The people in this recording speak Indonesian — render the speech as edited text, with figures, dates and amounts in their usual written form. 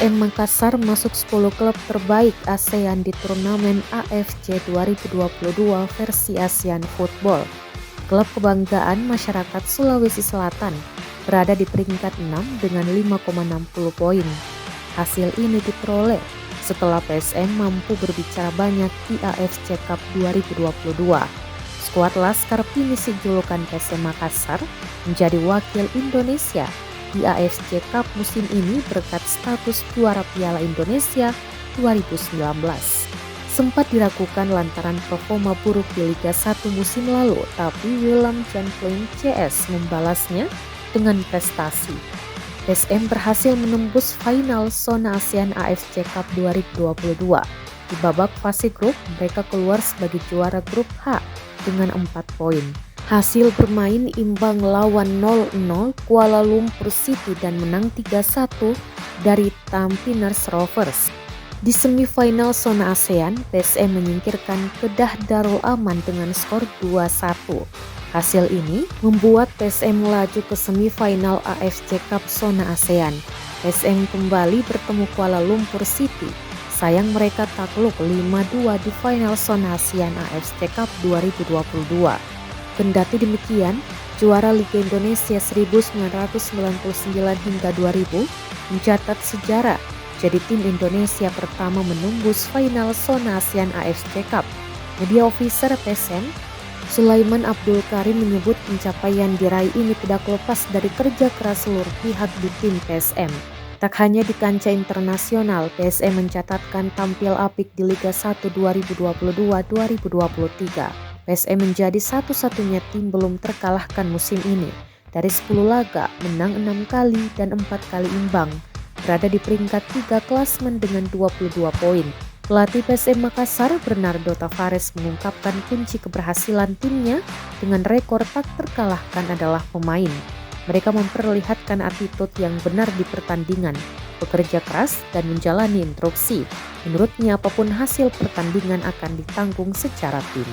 PSM Makassar masuk 10 klub terbaik ASEAN di turnamen AFC 2022 versi ASEAN Football. Klub kebanggaan masyarakat Sulawesi Selatan berada di peringkat 6 dengan 5,60 poin. Hasil ini diperoleh setelah PSM mampu berbicara banyak di AFC Cup 2022. Skuad Laskar Pinisi julukan PSM Makassar menjadi wakil Indonesia di AFC Cup musim ini berkat status juara Piala Indonesia 2019. Sempat diragukan lantaran performa buruk di Liga 1 musim lalu, tapi Willem Jan Klein CS membalasnya dengan prestasi. PSM berhasil menembus final zona ASEAN AFC Cup 2022. Di babak fase grup, mereka keluar sebagai juara grup H dengan 4 poin. Hasil bermain imbang lawan 0-0 Kuala Lumpur City dan menang 3-1 dari Tampines Rovers. Di semifinal zona ASEAN, PSM menyingkirkan Kedah Darul Aman dengan skor 2-1. Hasil ini membuat PSM melaju ke semifinal AFC Cup zona ASEAN. PSM kembali bertemu Kuala Lumpur City. Sayang mereka takluk 5-2 di final zona ASEAN AFC Cup 2022. Kendati demikian, juara Liga Indonesia 1999 hingga 2000 mencatat sejarah jadi tim Indonesia pertama menembus final zona ASEAN AFC Cup. Media officer PSM, Sulaiman Abdul Karim menyebut pencapaian diraih ini tidak lepas dari kerja keras seluruh pihak di tim PSM. Tak hanya di kancah internasional, PSM mencatatkan tampil apik di Liga 1 2022-2023. PSM menjadi satu-satunya tim belum terkalahkan musim ini. Dari 10 laga, menang 6 kali dan 4 kali imbang. Berada di peringkat 3 klasmen dengan 22 poin. Pelatih PSM Makassar, Bernardo Tavares, mengungkapkan kunci keberhasilan timnya dengan rekor tak terkalahkan adalah pemain. Mereka memperlihatkan attitude yang benar di pertandingan, bekerja keras dan menjalani instruksi. Menurutnya apapun hasil pertandingan akan ditanggung secara tim.